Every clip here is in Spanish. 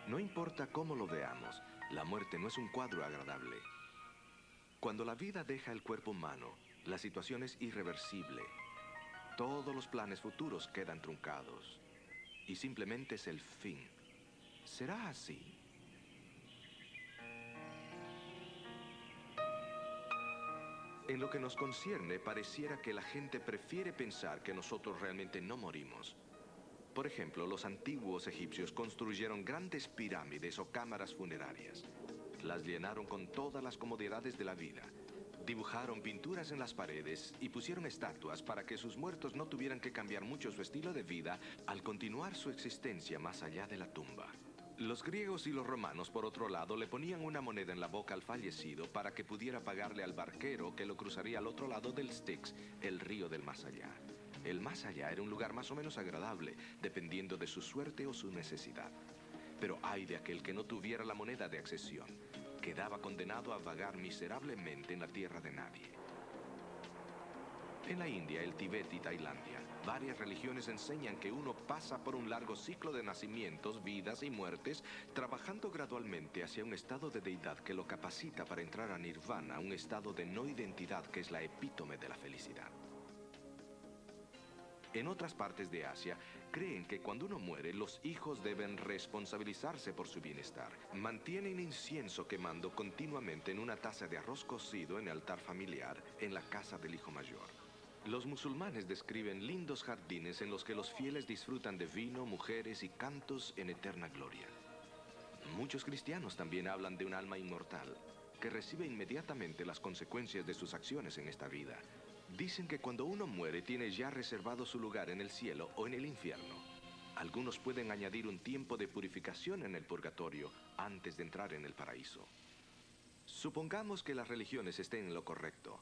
No importa cómo lo veamos, la muerte no es un cuadro agradable. Cuando la vida deja el cuerpo humano, la situación es irreversible. Todos los planes futuros quedan truncados. Y simplemente es el fin. ¿Será así? En lo que nos concierne, pareciera que la gente prefiere pensar que nosotros realmente no morimos. Por ejemplo, los antiguos egipcios construyeron grandes pirámides o cámaras funerarias. Las llenaron con todas las comodidades de la vida. Dibujaron pinturas en las paredes y pusieron estatuas para que sus muertos no tuvieran que cambiar mucho su estilo de vida al continuar su existencia más allá de la tumba. Los griegos y los romanos, por otro lado, le ponían una moneda en la boca al fallecido para que pudiera pagarle al barquero que lo cruzaría al otro lado del Styx, el río del más allá. El más allá era un lugar más o menos agradable, dependiendo de su suerte o su necesidad. Pero ay de aquel que no tuviera la moneda de accesión. Quedaba condenado a vagar miserablemente en la tierra de nadie. En la India, el Tíbet y Tailandia, varias religiones enseñan que uno pasa por un largo ciclo de nacimientos, vidas y muertes, trabajando gradualmente hacia un estado de deidad que lo capacita para entrar a nirvana, un estado de no identidad que es la epítome de la felicidad. En otras partes de Asia, creen que cuando uno muere, los hijos deben responsabilizarse por su bienestar. Mantienen incienso quemando continuamente en una taza de arroz cocido en el altar familiar en la casa del hijo mayor. Los musulmanes describen lindos jardines en los que los fieles disfrutan de vino, mujeres y cantos en eterna gloria. Muchos cristianos también hablan de un alma inmortal, que recibe inmediatamente las consecuencias de sus acciones en esta vida. Dicen que cuando uno muere tiene ya reservado su lugar en el cielo o en el infierno. Algunos pueden añadir un tiempo de purificación en el purgatorio antes de entrar en el paraíso. Supongamos que las religiones estén en lo correcto.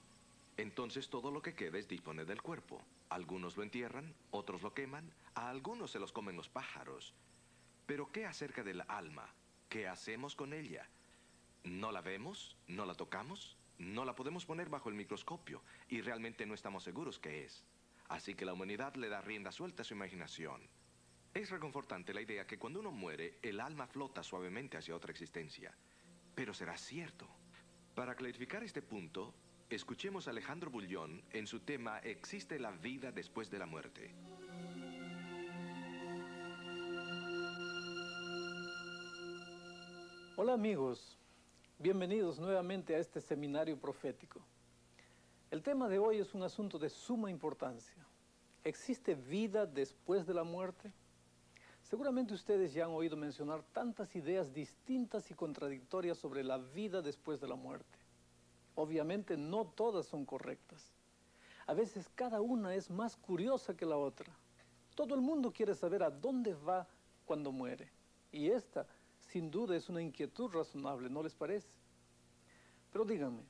Entonces todo lo que queda es disponer del cuerpo. Algunos lo entierran, otros lo queman, a algunos se los comen los pájaros. Pero ¿qué acerca del alma? ¿Qué hacemos con ella? ¿No la vemos? ¿No la tocamos? No la podemos poner bajo el microscopio y realmente no estamos seguros qué es. Así que la humanidad le da rienda suelta a su imaginación. Es reconfortante la idea que cuando uno muere, el alma flota suavemente hacia otra existencia. Pero ¿será cierto? Para clarificar este punto, escuchemos a Alejandro Bullón en su tema ¿Existe la vida después de la muerte? Hola amigos, bienvenidos nuevamente a este seminario profético. El tema de hoy es un asunto de suma importancia. ¿Existe vida después de la muerte? Seguramente ustedes ya han oído mencionar tantas ideas distintas y contradictorias sobre la vida después de la muerte. Obviamente no todas son correctas. A veces cada una es más curiosa que la otra. Todo el mundo quiere saber a dónde va cuando muere. Y esta, sin duda, es una inquietud razonable, ¿no les parece? Pero díganme,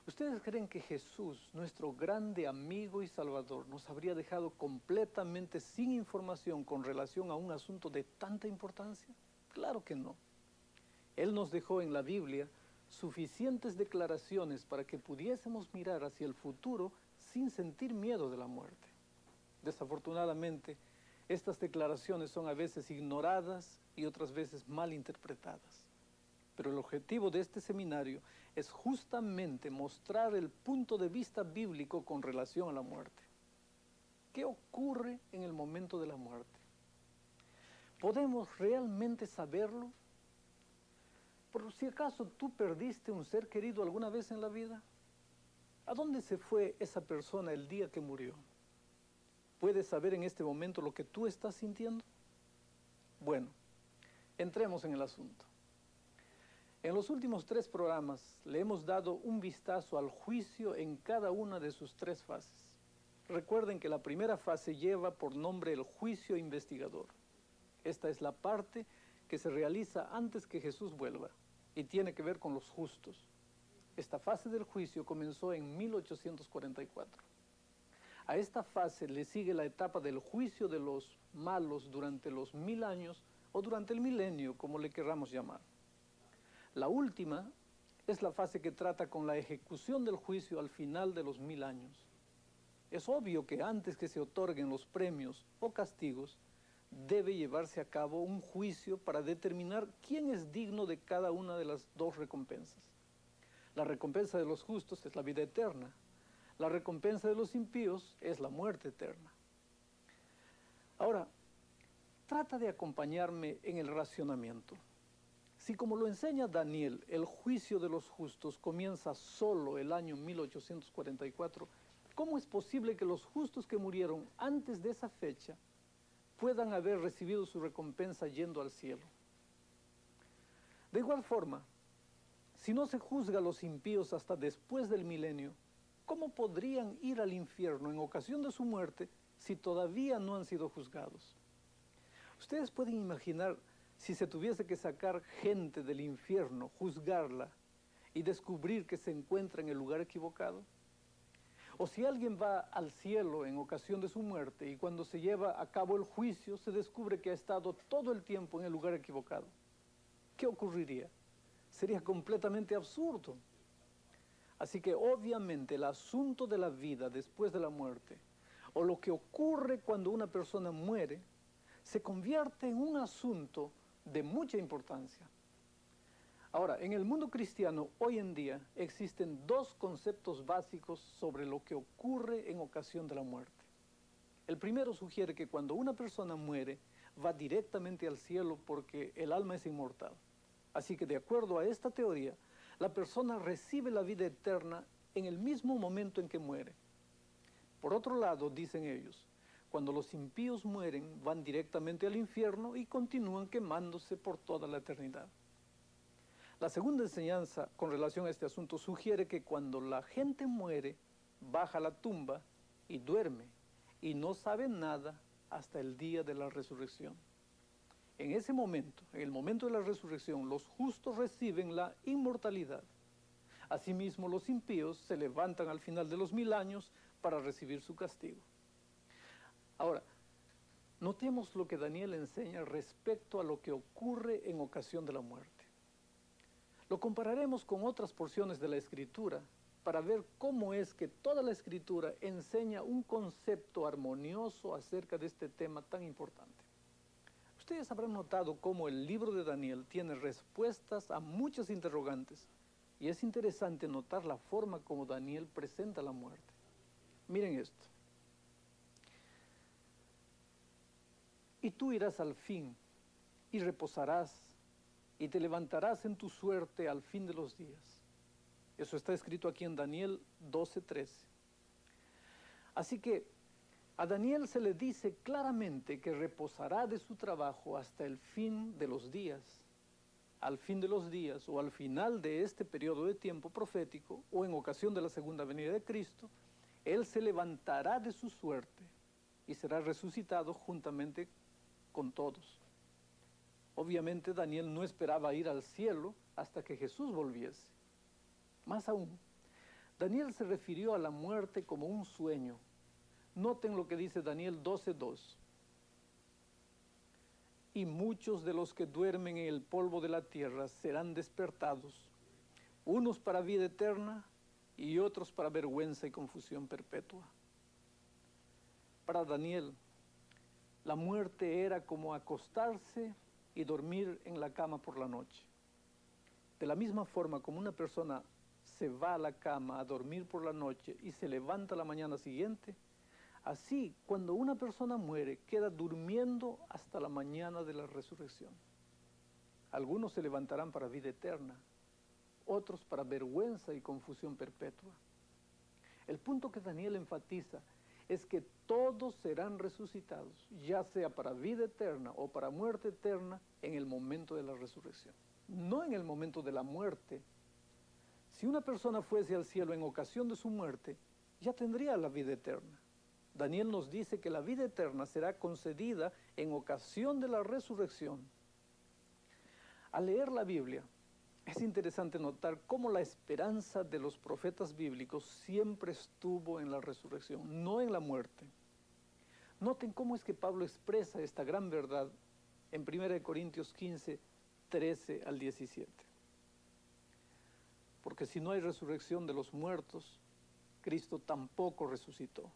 ¿ustedes creen que Jesús, nuestro grande amigo y Salvador, nos habría dejado completamente sin información con relación a un asunto de tanta importancia? Claro que no. Él nos dejó en la Biblia suficientes declaraciones para que pudiésemos mirar hacia el futuro sin sentir miedo de la muerte. Desafortunadamente, estas declaraciones son a veces ignoradas y otras veces mal interpretadas. Pero el objetivo de este seminario es justamente mostrar el punto de vista bíblico con relación a la muerte. ¿Qué ocurre en el momento de la muerte? ¿Podemos realmente saberlo? Por si acaso tú perdiste un ser querido alguna vez en la vida, ¿a dónde se fue esa persona el día que murió? ¿Puedes saber en este momento lo que tú estás sintiendo? Bueno, entremos en el asunto. En los últimos 3 programas le hemos dado un vistazo al juicio en cada una de sus 3 fases. Recuerden que la primera fase lleva por nombre el juicio investigador. Esta es la parte que se realiza antes que Jesús vuelva y tiene que ver con los justos. Esta fase del juicio comenzó en 1844. A esta fase le sigue la etapa del juicio de los malos durante los 1000 años o durante el milenio, como le querramos llamar. La última es la fase que trata con la ejecución del juicio al final de los 1000 años. Es obvio que antes que se otorguen los premios o castigos, debe llevarse a cabo un juicio para determinar quién es digno de cada una de las dos recompensas. La recompensa de los justos es la vida eterna. La recompensa de los impíos es la muerte eterna. Ahora, trata de acompañarme en el racionamiento. Si, como lo enseña Daniel, el juicio de los justos comienza solo el año 1844, ¿cómo es posible que los justos que murieron antes de esa fecha puedan haber recibido su recompensa yendo al cielo? De igual forma, si no se juzga a los impíos hasta después del milenio, ¿cómo podrían ir al infierno en ocasión de su muerte si todavía no han sido juzgados? Ustedes pueden imaginar si se tuviese que sacar gente del infierno, juzgarla y descubrir que se encuentra en el lugar equivocado. O si alguien va al cielo en ocasión de su muerte y cuando se lleva a cabo el juicio se descubre que ha estado todo el tiempo en el lugar equivocado. ¿Qué ocurriría? Sería completamente absurdo. Así que obviamente el asunto de la vida después de la muerte, o lo que ocurre cuando una persona muere, se convierte en un asunto de mucha importancia. Ahora, en el mundo cristiano hoy en día existen dos conceptos básicos sobre lo que ocurre en ocasión de la muerte. El primero sugiere que cuando una persona muere, va directamente al cielo porque el alma es inmortal. Así que de acuerdo a esta teoría, la persona recibe la vida eterna en el mismo momento en que muere. Por otro lado, dicen ellos, cuando los impíos mueren, van directamente al infierno y continúan quemándose por toda la eternidad. La segunda enseñanza con relación a este asunto sugiere que cuando la gente muere, baja a la tumba y duerme y no sabe nada hasta el día de la resurrección. En ese momento, en el momento de la resurrección, los justos reciben la inmortalidad. Asimismo, los impíos se levantan al final de los 1000 años para recibir su castigo. Ahora, notemos lo que Daniel enseña respecto a lo que ocurre en ocasión de la muerte. Lo compararemos con otras porciones de la Escritura para ver cómo es que toda la Escritura enseña un concepto armonioso acerca de este tema tan importante. Ustedes habrán notado cómo el libro de Daniel tiene respuestas a muchas interrogantes y es interesante notar la forma como Daniel presenta la muerte. Miren esto. Y tú irás al fin y reposarás y te levantarás en tu suerte al fin de los días. Eso está escrito aquí en Daniel 12:13. Así que a Daniel se le dice claramente que reposará de su trabajo hasta el fin de los días. Al fin de los días o al final de este periodo de tiempo profético o en ocasión de la segunda venida de Cristo, él se levantará de su suerte y será resucitado juntamente con todos. Obviamente Daniel no esperaba ir al cielo hasta que Jesús volviese. Más aún, Daniel se refirió a la muerte como un sueño. Noten lo que dice Daniel 12:2. Y muchos de los que duermen en el polvo de la tierra serán despertados, unos para vida eterna y otros para vergüenza y confusión perpetua. Para Daniel, la muerte era como acostarse y dormir en la cama por la noche. De la misma forma como una persona se va a la cama a dormir por la noche y se levanta la mañana siguiente, así cuando una persona muere queda durmiendo hasta la mañana de la resurrección. Algunos se levantarán para vida eterna, otros para vergüenza y confusión perpetua. El punto que Daniel enfatiza es que todos serán resucitados, ya sea para vida eterna o para muerte eterna, en el momento de la resurrección, no en el momento de la muerte. Si una persona fuese al cielo en ocasión de su muerte, ya tendría la vida eterna. Daniel nos dice que la vida eterna será concedida en ocasión de la resurrección. Al leer la Biblia, es interesante notar cómo la esperanza de los profetas bíblicos siempre estuvo en la resurrección, no en la muerte. Noten cómo es que Pablo expresa esta gran verdad en 1 Corintios 15, 13 al 17. Porque si no hay resurrección de los muertos, Cristo tampoco resucitó.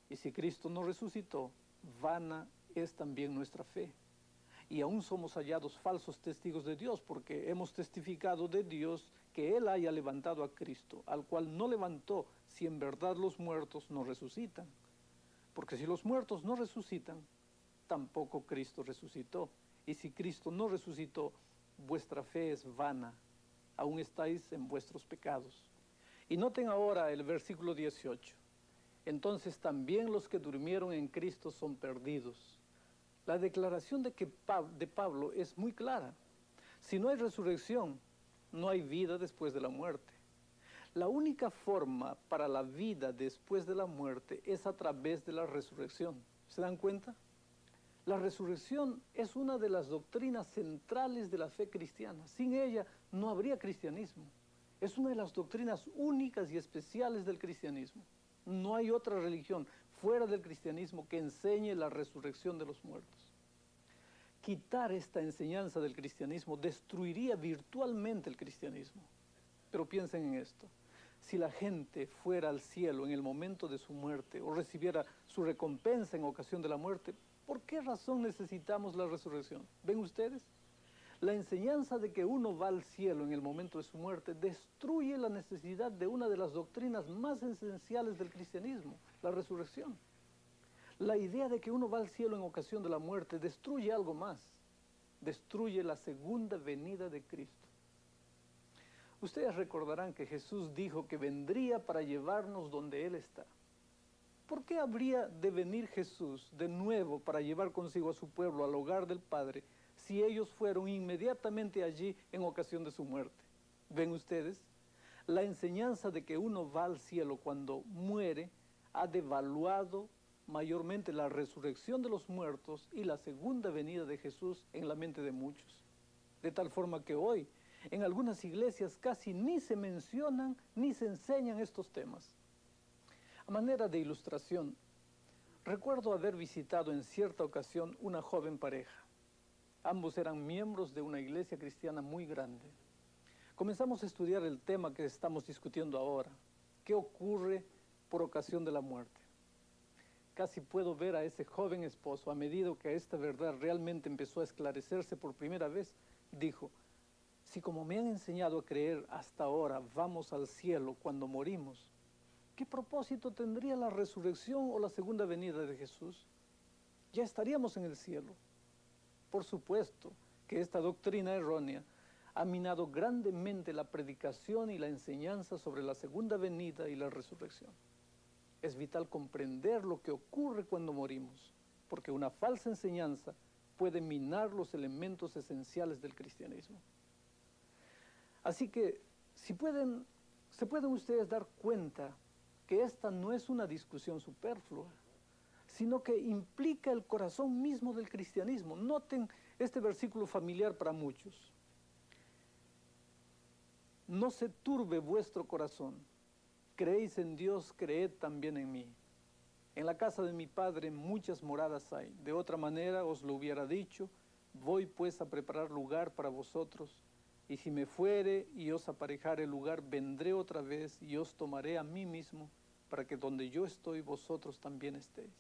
Y si Cristo no resucitó, vana es también nuestra fe. Y aún somos hallados falsos testigos de Dios, porque hemos testificado de Dios que Él haya levantado a Cristo, al cual no levantó si en verdad los muertos no resucitan. Porque si los muertos no resucitan, tampoco Cristo resucitó. Y si Cristo no resucitó, vuestra fe es vana, aún estáis en vuestros pecados. Y noten ahora el versículo 18. Entonces también los que durmieron en Cristo son perdidos. La declaración de Pablo es muy clara. Si no hay resurrección, no hay vida después de la muerte. La única forma para la vida después de la muerte es a través de la resurrección. ¿Se dan cuenta? La resurrección es una de las doctrinas centrales de la fe cristiana. Sin ella no habría cristianismo. Es una de las doctrinas únicas y especiales del cristianismo. No hay otra religión fuera del cristianismo que enseñe la resurrección de los muertos. Quitar esta enseñanza del cristianismo destruiría virtualmente el cristianismo. Pero piensen en esto. Si la gente fuera al cielo en el momento de su muerte o recibiera su recompensa en ocasión de la muerte, ¿por qué razón necesitamos la resurrección? ¿Ven ustedes? La enseñanza de que uno va al cielo en el momento de su muerte destruye la necesidad de una de las doctrinas más esenciales del cristianismo, la resurrección. La idea de que uno va al cielo en ocasión de la muerte destruye algo más, destruye la segunda venida de Cristo. Ustedes recordarán que Jesús dijo que vendría para llevarnos donde Él está. ¿Por qué habría de venir Jesús de nuevo para llevar consigo a su pueblo al hogar del Padre si ellos fueron inmediatamente allí en ocasión de su muerte? ¿Ven ustedes? La enseñanza de que uno va al cielo cuando muere ha devaluado mayormente la resurrección de los muertos y la segunda venida de Jesús en la mente de muchos. De tal forma que hoy, en algunas iglesias casi ni se mencionan ni se enseñan estos temas. A manera de ilustración, recuerdo haber visitado en cierta ocasión una joven pareja. Ambos eran miembros de una iglesia cristiana muy grande. Comenzamos a estudiar el tema que estamos discutiendo ahora. ¿Qué ocurre por ocasión de la muerte? Casi puedo ver a ese joven esposo, a medida que esta verdad realmente empezó a esclarecerse por primera vez, dijo: si como me han enseñado a creer hasta ahora vamos al cielo cuando morimos, ¿qué propósito tendría la resurrección o la segunda venida de Jesús? Ya estaríamos en el cielo. Por supuesto que esta doctrina errónea ha minado grandemente la predicación y la enseñanza sobre la segunda venida y la resurrección. Es vital comprender lo que ocurre cuando morimos, porque una falsa enseñanza puede minar los elementos esenciales del cristianismo. Así que, se pueden ustedes dar cuenta que esta no es una discusión superflua, sino que implica el corazón mismo del cristianismo. Noten este versículo familiar para muchos. No se turbe vuestro corazón. Creéis en Dios, creed también en mí. En la casa de mi Padre muchas moradas hay. De otra manera os lo hubiera dicho. Voy pues a preparar lugar para vosotros. Y si me fuere y os aparejare el lugar, vendré otra vez y os tomaré a mí mismo, para que donde yo estoy, vosotros también estéis.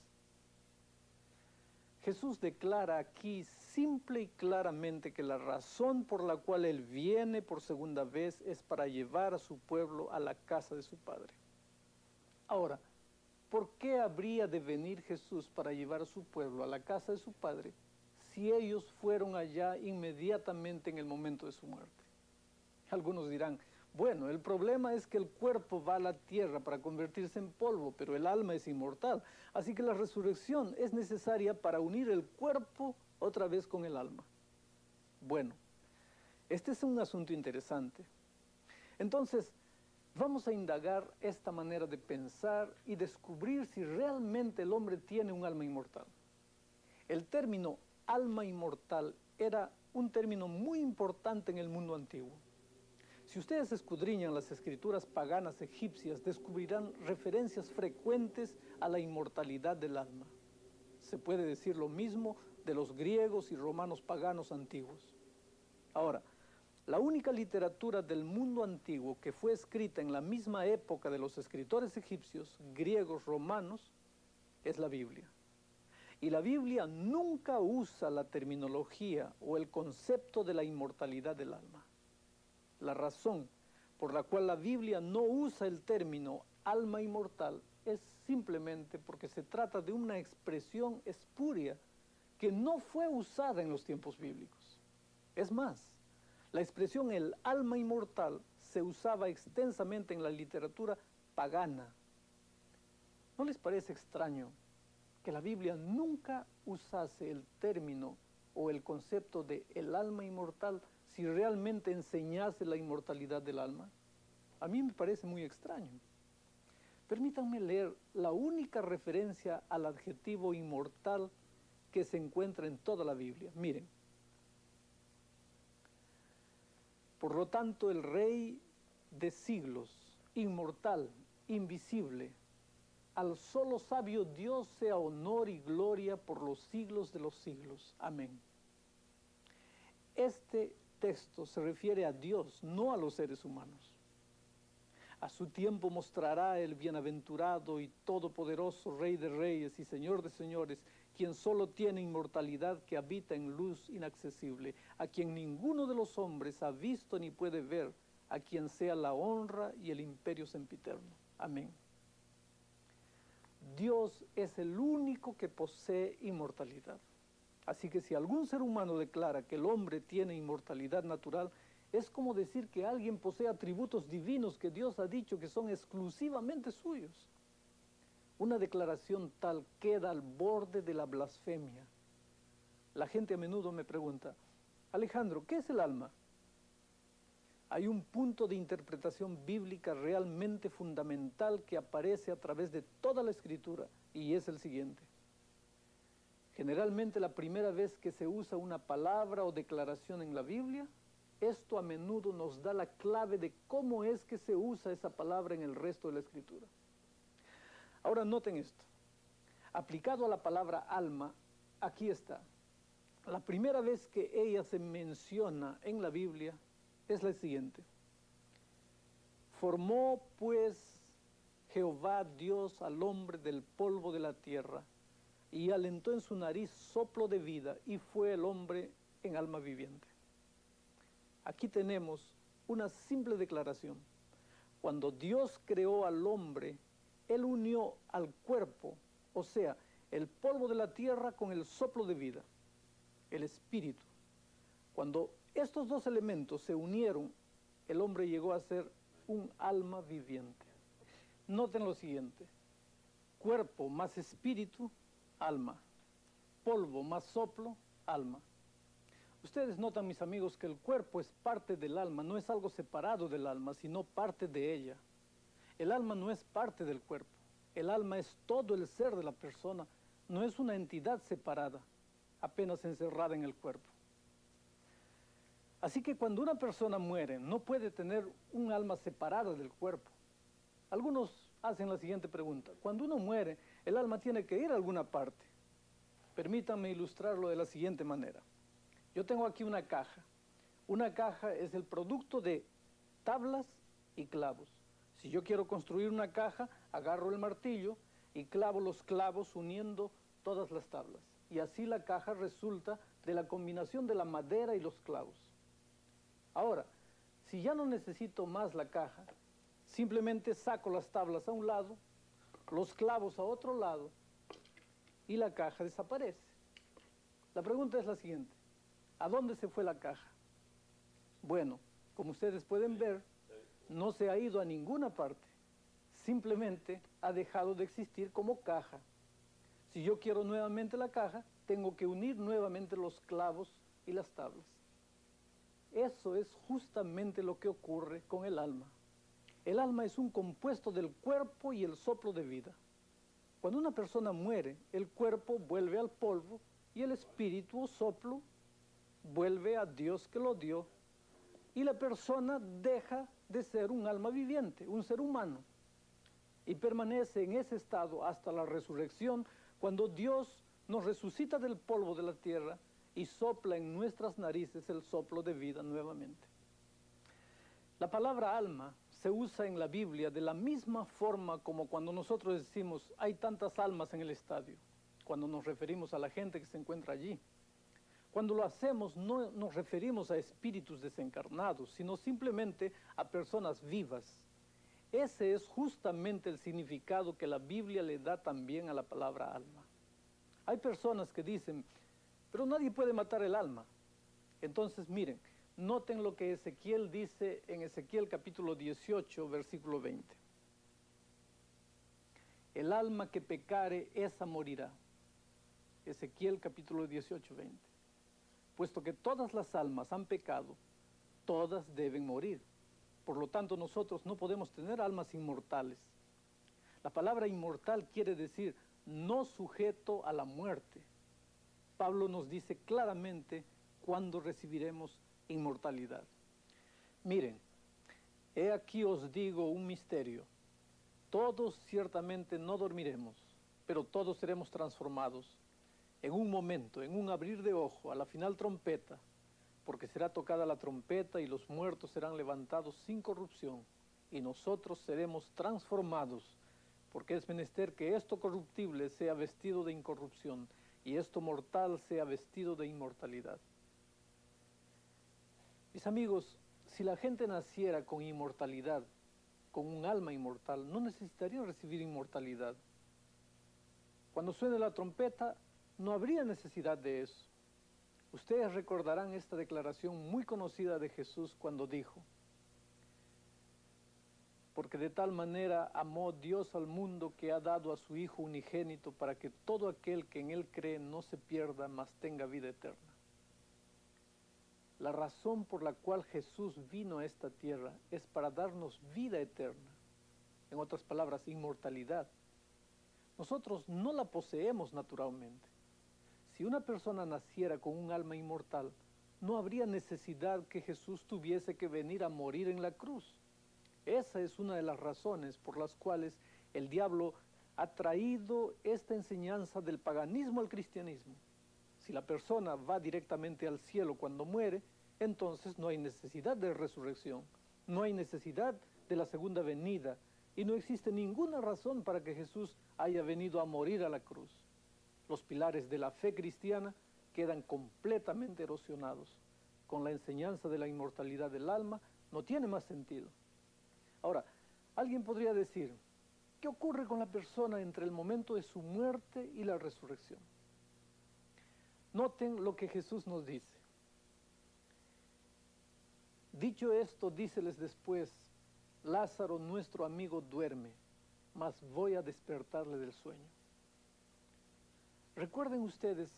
Jesús declara aquí simple y claramente que la razón por la cual Él viene por segunda vez es para llevar a su pueblo a la casa de su Padre. Ahora, ¿por qué habría de venir Jesús para llevar a su pueblo a la casa de su Padre si ellos fueron allá inmediatamente en el momento de su muerte? Algunos dirán: bueno, el problema es que el cuerpo va a la tierra para convertirse en polvo, pero el alma es inmortal. Así que la resurrección es necesaria para unir el cuerpo otra vez con el alma. Bueno, este es un asunto interesante. Entonces, vamos a indagar esta manera de pensar y descubrir si realmente el hombre tiene un alma inmortal. El término alma inmortal era un término muy importante en el mundo antiguo. Si ustedes escudriñan las escrituras paganas egipcias, descubrirán referencias frecuentes a la inmortalidad del alma. Se puede decir lo mismo de los griegos y romanos paganos antiguos. Ahora, la única literatura del mundo antiguo que fue escrita en la misma época de los escritores egipcios, griegos, romanos, es la Biblia. Y la Biblia nunca usa la terminología o el concepto de la inmortalidad del alma. La razón por la cual la Biblia no usa el término alma inmortal es simplemente porque se trata de una expresión espuria que no fue usada en los tiempos bíblicos. Es más, la expresión el alma inmortal se usaba extensamente en la literatura pagana. ¿No les parece extraño que la Biblia nunca usase el término o el concepto de el alma inmortal si realmente enseñase la inmortalidad del alma? A mí me parece muy extraño. Permítanme leer la única referencia al adjetivo inmortal que se encuentra en toda la Biblia. Miren. Por lo tanto, el Rey de siglos, inmortal, invisible, al solo sabio Dios sea honor y gloria por los siglos de los siglos. Amén. Este texto se refiere a Dios, no a los seres humanos. A su tiempo mostrará el bienaventurado y todopoderoso Rey de reyes y Señor de señores, quien solo tiene inmortalidad, que habita en luz inaccesible, a quien ninguno de los hombres ha visto ni puede ver, a quien sea la honra y el imperio sempiterno. Amén. Dios es el único que posee inmortalidad. Así que si algún ser humano declara que el hombre tiene inmortalidad natural, es como decir que alguien posee atributos divinos que Dios ha dicho que son exclusivamente suyos. Una declaración tal queda al borde de la blasfemia. La gente a menudo me pregunta, Alejandro, ¿qué es el alma? Hay un punto de interpretación bíblica realmente fundamental que aparece a través de toda la Escritura, y es el siguiente. Generalmente la primera vez que se usa una palabra o declaración en la Biblia, esto a menudo nos da la clave de cómo es que se usa esa palabra en el resto de la Escritura. Ahora noten esto. Aplicado a la palabra alma, aquí está. La primera vez que ella se menciona en la Biblia es la siguiente. Formó pues Jehová Dios al hombre del polvo de la tierra y alentó en su nariz soplo de vida y fue el hombre en alma viviente. Aquí tenemos una simple declaración. Cuando Dios creó al hombre, Él unió al cuerpo, o sea, el polvo de la tierra con el soplo de vida, el espíritu. Cuando estos dos elementos se unieron, el hombre llegó a ser un alma viviente. Noten lo siguiente. Cuerpo más espíritu, alma. Polvo más soplo, alma. Ustedes notan, mis amigos, que el cuerpo es parte del alma, no es algo separado del alma, sino parte de ella. El alma no es parte del cuerpo. El alma es todo el ser de la persona, no es una entidad separada, apenas encerrada en el cuerpo. Así que cuando una persona muere, no puede tener un alma separada del cuerpo. Algunos hacen la siguiente pregunta. Cuando uno muere, el alma tiene que ir a alguna parte. Permítanme ilustrarlo de la siguiente manera. Yo tengo aquí una caja. Una caja es el producto de tablas y clavos. Si yo quiero construir una caja, agarro el martillo y clavo los clavos uniendo todas las tablas. Y así la caja resulta de la combinación de la madera y los clavos. Ahora, si ya no necesito más la caja, simplemente saco las tablas a un lado, los clavos a otro lado y la caja desaparece. La pregunta es la siguiente. ¿A dónde se fue la caja? Bueno, como ustedes pueden ver, no se ha ido a ninguna parte. Simplemente ha dejado de existir como caja. Si yo quiero nuevamente la caja, tengo que unir nuevamente los clavos y las tablas. Eso es justamente lo que ocurre con el alma. El alma es un compuesto del cuerpo y el soplo de vida. Cuando una persona muere, el cuerpo vuelve al polvo y el espíritu o soplo vuelve a Dios que lo dio. Y la persona deja de ser un alma viviente, un ser humano. Y permanece en ese estado hasta la resurrección, cuando Dios nos resucita del polvo de la tierra y sopla en nuestras narices el soplo de vida nuevamente. La palabra alma se usa en la Biblia de la misma forma como cuando nosotros decimos hay tantas almas en el estadio. cuando nos referimos a la gente que se encuentra allí. Cuando lo hacemos no nos referimos a espíritus desencarnados, sino simplemente a personas vivas. Ese es justamente el significado que la Biblia le da también a la palabra alma. Hay personas que dicen, pero nadie puede matar el alma. Entonces miren, noten lo que Ezequiel dice en Ezequiel capítulo 18, versículo 20. El alma que pecare, esa morirá. Ezequiel capítulo 18, 20. Puesto que todas las almas han pecado, todas deben morir. Por lo tanto, nosotros no podemos tener almas inmortales. La palabra inmortal quiere decir no sujeto a la muerte. Pablo nos dice claramente cuándo recibiremos inmortalidad. Miren, he aquí os digo un misterio. Todos ciertamente no dormiremos, pero todos seremos transformados en un momento, en un abrir de ojo, a la final trompeta, porque será tocada la trompeta y los muertos serán levantados sin corrupción, y nosotros seremos transformados, porque es menester que esto corruptible sea vestido de incorrupción, y esto mortal sea vestido de inmortalidad. Mis amigos, si la gente naciera con inmortalidad, con un alma inmortal, no necesitaría recibir inmortalidad. Cuando suene la trompeta, no habría necesidad de eso. Ustedes recordarán esta declaración muy conocida de Jesús cuando dijo, porque de tal manera amó Dios al mundo que ha dado a su Hijo unigénito para que todo aquel que en Él cree no se pierda, mas tenga vida eterna. La razón por la cual Jesús vino a esta tierra es para darnos vida eterna. En otras palabras, inmortalidad. Nosotros no la poseemos naturalmente. Si una persona naciera con un alma inmortal, no habría necesidad que Jesús tuviese que venir a morir en la cruz. Esa es una de las razones por las cuales el diablo ha traído esta enseñanza del paganismo al cristianismo. Si la persona va directamente al cielo cuando muere, entonces no hay necesidad de resurrección, no hay necesidad de la segunda venida, y no existe ninguna razón para que Jesús haya venido a morir a la cruz. Los pilares de la fe cristiana quedan completamente erosionados. Con la enseñanza de la inmortalidad del alma, no tiene más sentido. Ahora, alguien podría decir, ¿qué ocurre con la persona entre el momento de su muerte y la resurrección? Noten lo que Jesús nos dice. Dicho esto, díceles después, Lázaro, nuestro amigo, duerme, mas voy a despertarle del sueño. Recuerden ustedes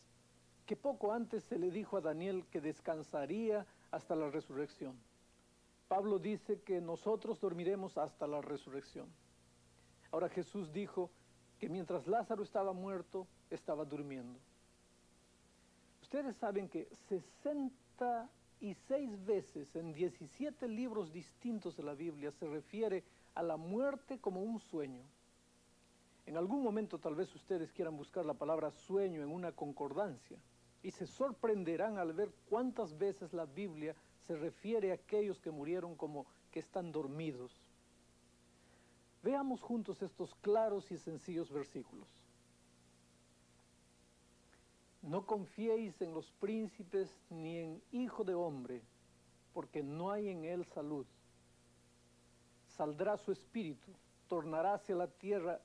que poco antes se le dijo a Daniel que descansaría hasta la resurrección. Pablo dice que nosotros dormiremos hasta la resurrección. Ahora Jesús dijo que mientras Lázaro estaba muerto, estaba durmiendo. Ustedes saben que 66 veces en 17 libros distintos de la Biblia se refiere a la muerte como un sueño. En algún momento tal vez ustedes quieran buscar la palabra sueño en una concordancia y se sorprenderán al ver cuántas veces la Biblia se refiere a aquellos que murieron como que están dormidos. Veamos juntos estos claros y sencillos versículos. No confiéis en los príncipes ni en hijo de hombre, porque no hay en él salud. Saldrá su espíritu, tornará hacia la tierra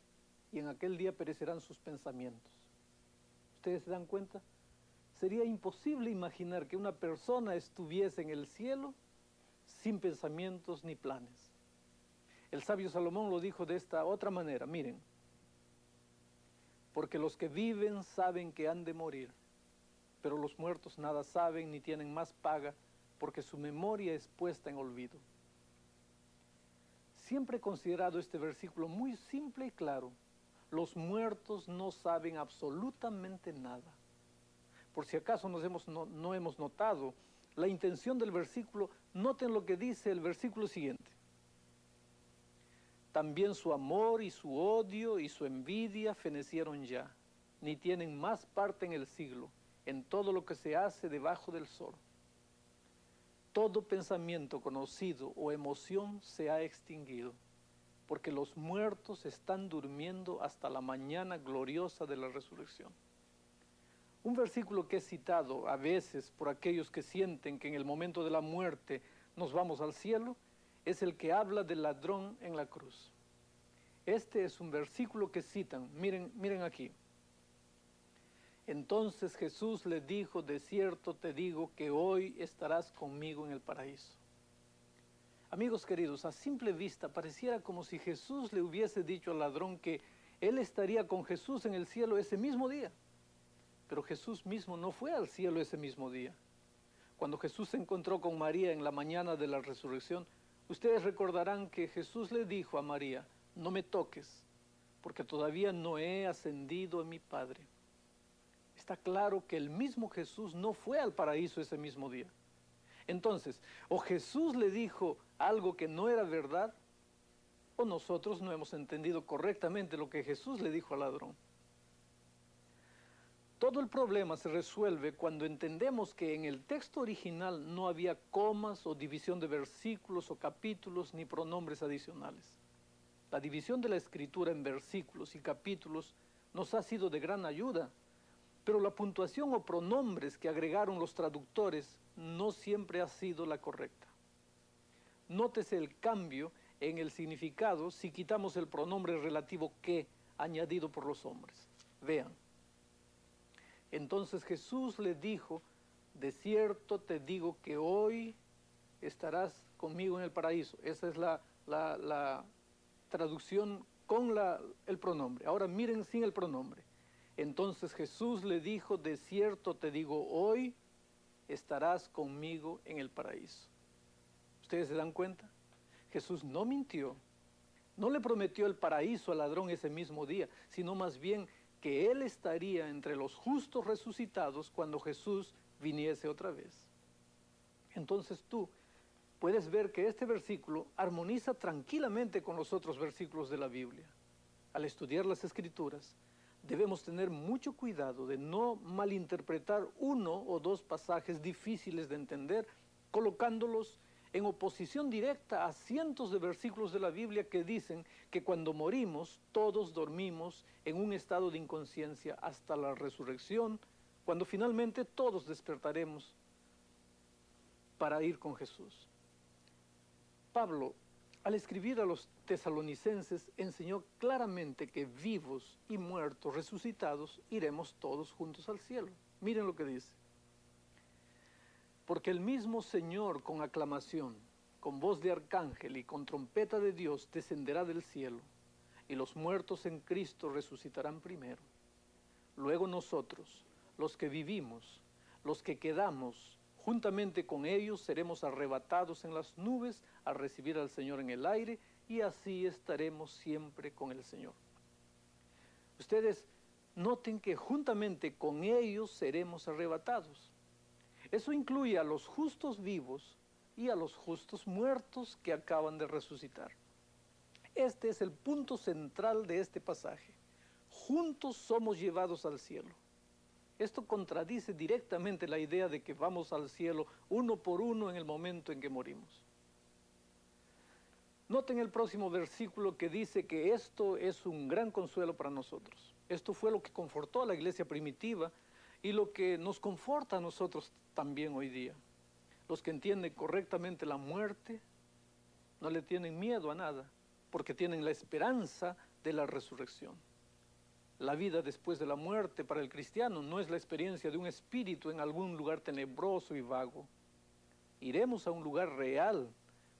y en aquel día perecerán sus pensamientos. ¿Ustedes se dan cuenta? Sería imposible imaginar que una persona estuviese en el cielo sin pensamientos ni planes. El sabio Salomón lo dijo de esta otra manera, miren, porque los que viven saben que han de morir, pero los muertos nada saben ni tienen más paga, porque su memoria es puesta en olvido. Siempre he considerado este versículo muy simple y claro. Los muertos no saben absolutamente nada. Por si acaso no hemos notado la intención del versículo, noten lo que dice el versículo siguiente. También su amor y su odio y su envidia fenecieron ya, ni tienen más parte en el siglo, en todo lo que se hace debajo del sol. Todo pensamiento conocido o emoción se ha extinguido, porque los muertos están durmiendo hasta la mañana gloriosa de la resurrección. Un versículo que es citado a veces por aquellos que sienten que en el momento de la muerte nos vamos al cielo, es el que habla del ladrón en la cruz. Este es un versículo que citan, miren aquí. Entonces Jesús le dijo, de cierto te digo que hoy estarás conmigo en el paraíso. Amigos queridos, a simple vista pareciera como si Jesús le hubiese dicho al ladrón que él estaría con Jesús en el cielo ese mismo día. Pero Jesús mismo no fue al cielo ese mismo día. Cuando Jesús se encontró con María en la mañana de la resurrección, ustedes recordarán que Jesús le dijo a María, no me toques, porque todavía no he ascendido a mi Padre. Está claro que el mismo Jesús no fue al paraíso ese mismo día. Entonces, o Jesús le dijo algo que no era verdad, o nosotros no hemos entendido correctamente lo que Jesús le dijo al ladrón. Todo el problema se resuelve cuando entendemos que en el texto original no había comas o división de versículos o capítulos ni pronombres adicionales. La división de la escritura en versículos y capítulos nos ha sido de gran ayuda, pero la puntuación o pronombres que agregaron los traductores no siempre ha sido la correcta. Nótese el cambio en el significado si quitamos el pronombre relativo que añadido por los hombres. Vean. Entonces Jesús le dijo, de cierto te digo que hoy estarás conmigo en el paraíso. Esa es la traducción con el pronombre. Ahora miren sin el pronombre. Entonces Jesús le dijo, de cierto te digo, hoy estarás conmigo en el paraíso. ¿Ustedes se dan cuenta? Jesús no mintió, no le prometió el paraíso al ladrón ese mismo día, sino más bien que él estaría entre los justos resucitados cuando Jesús viniese otra vez. Entonces tú puedes ver que este versículo armoniza tranquilamente con los otros versículos de la Biblia. Al estudiar las Escrituras, debemos tener mucho cuidado de no malinterpretar uno o dos pasajes difíciles de entender, colocándolos en oposición directa a cientos de versículos de la Biblia que dicen que cuando morimos, todos dormimos en un estado de inconsciencia hasta la resurrección, cuando finalmente todos despertaremos para ir con Jesús. Pablo, al escribir a los tesalonicenses, enseñó claramente que vivos y muertos, resucitados, iremos todos juntos al cielo. Miren lo que dice. Porque el mismo Señor con aclamación, con voz de arcángel y con trompeta de Dios descenderá del cielo, y los muertos en Cristo resucitarán primero. Luego nosotros, los que vivimos, los que quedamos, juntamente con ellos seremos arrebatados en las nubes a recibir al Señor en el aire, y así estaremos siempre con el Señor. Ustedes noten que juntamente con ellos seremos arrebatados. Eso incluye a los justos vivos y a los justos muertos que acaban de resucitar. Este es el punto central de este pasaje. Juntos somos llevados al cielo. Esto contradice directamente la idea de que vamos al cielo uno por uno en el momento en que morimos. Noten el próximo versículo que dice que esto es un gran consuelo para nosotros. Esto fue lo que confortó a la iglesia primitiva y lo que nos conforta a nosotros también hoy día. Los que entienden correctamente la muerte no le tienen miedo a nada, porque tienen la esperanza de la resurrección. La vida después de la muerte para el cristiano no es la experiencia de un espíritu en algún lugar tenebroso y vago. Iremos a un lugar real,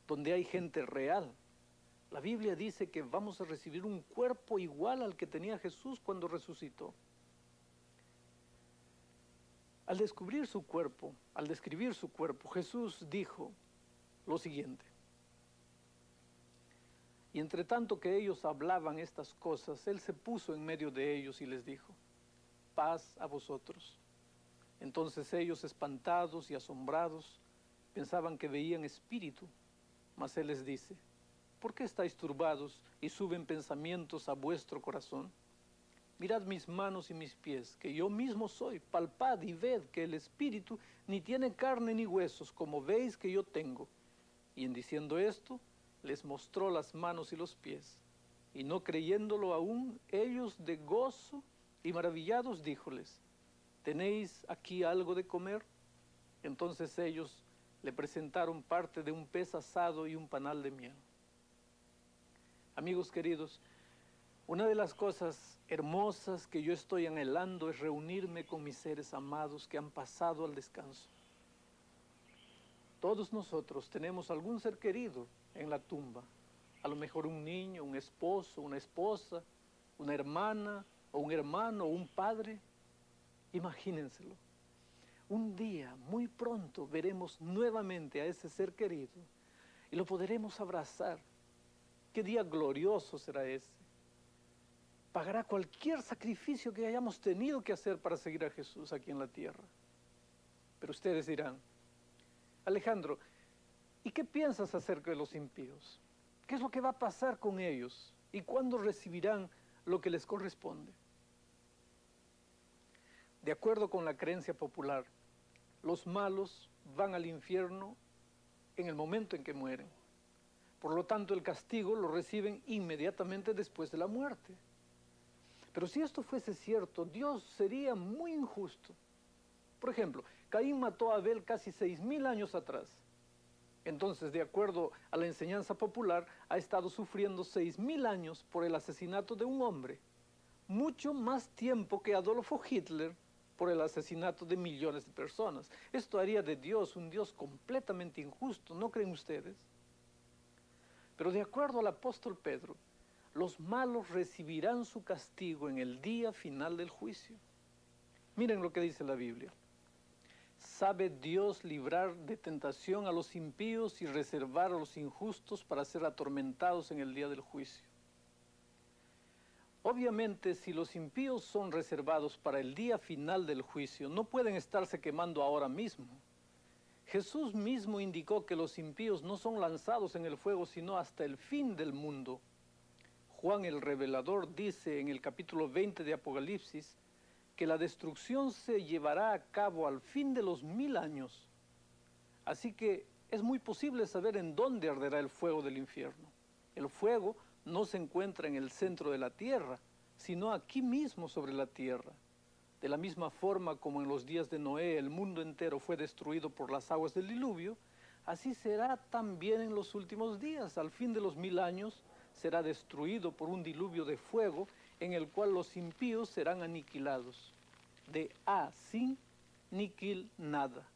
donde hay gente real. La Biblia dice que vamos a recibir un cuerpo igual al que tenía Jesús cuando resucitó. Al describir su cuerpo, Jesús dijo lo siguiente. Y entre tanto que ellos hablaban estas cosas, Él se puso en medio de ellos y les dijo, paz a vosotros. Entonces ellos, espantados y asombrados, pensaban que veían espíritu, mas Él les dice, ¿por qué estáis turbados y suben pensamientos a vuestro corazón? Mirad mis manos y mis pies, que yo mismo soy. Palpad y ved que el espíritu ni tiene carne ni huesos, como veis que yo tengo. Y en diciendo esto, les mostró las manos y los pies. Y no creyéndolo aún, ellos de gozo y maravillados díjoles, ¿tenéis aquí algo de comer? Entonces ellos le presentaron parte de un pez asado y un panal de miel. Amigos queridos, una de las cosas hermosas que yo estoy anhelando es reunirme con mis seres amados que han pasado al descanso. Todos nosotros tenemos algún ser querido en la tumba, a lo mejor un niño, un esposo, una esposa, una hermana, o un hermano, o un padre. Imagínenselo. Un día, muy pronto, veremos nuevamente a ese ser querido y lo podremos abrazar. Qué día glorioso será ese. Pagará cualquier sacrificio que hayamos tenido que hacer para seguir a Jesús aquí en la tierra. Pero ustedes dirán, Alejandro, ¿y qué piensas acerca de los impíos? ¿Qué es lo que va a pasar con ellos? ¿Y cuándo recibirán lo que les corresponde? De acuerdo con la creencia popular, los malos van al infierno en el momento en que mueren. Por lo tanto, el castigo lo reciben inmediatamente después de la muerte. Pero si esto fuese cierto, Dios sería muy injusto. Por ejemplo, Caín mató a Abel casi 6.000 años atrás. Entonces, de acuerdo a la enseñanza popular, ha estado sufriendo 6.000 años por el asesinato de un hombre. Mucho más tiempo que Adolfo Hitler por el asesinato de millones de personas. Esto haría de Dios un Dios completamente injusto, ¿no creen ustedes? Pero de acuerdo al apóstol Pedro, los malos recibirán su castigo en el día final del juicio. Miren lo que dice la Biblia. ¿Sabe Dios librar de tentación a los impíos y reservar a los injustos para ser atormentados en el día del juicio? Obviamente, si los impíos son reservados para el día final del juicio, no pueden estarse quemando ahora mismo. Jesús mismo indicó que los impíos no son lanzados en el fuego, sino hasta el fin del mundo. Juan el Revelador dice en el capítulo 20 de Apocalipsis que la destrucción se llevará a cabo al fin de los 1000 años. Así que es muy posible saber en dónde arderá el fuego del infierno. El fuego no se encuentra en el centro de la tierra, sino aquí mismo sobre la tierra. De la misma forma como en los días de Noé el mundo entero fue destruido por las aguas del diluvio, así será también en los últimos días. Al fin de los 1000 años será destruido por un diluvio de fuego en el cual los impíos serán aniquilados. De a sin niquil nada.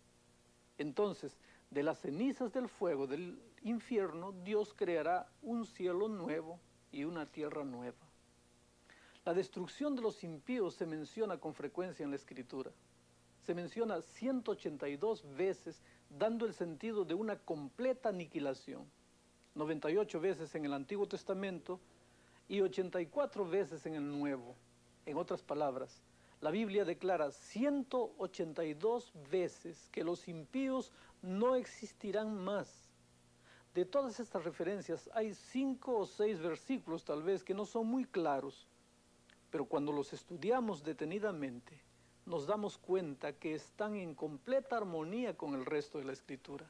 Entonces, de las cenizas del fuego del infierno, Dios creará un cielo nuevo y una tierra nueva. La destrucción de los impíos se menciona con frecuencia en la Escritura. Se menciona 182 veces, dando el sentido de una completa aniquilación. 98 veces en el Antiguo Testamento y 84 veces en el Nuevo. En otras palabras, la Biblia declara 182 veces que los impíos no existirán más. De todas estas referencias hay 5 o 6 versículos tal vez que no son muy claros, pero cuando los estudiamos detenidamente, nos damos cuenta que están en completa armonía con el resto de la Escritura.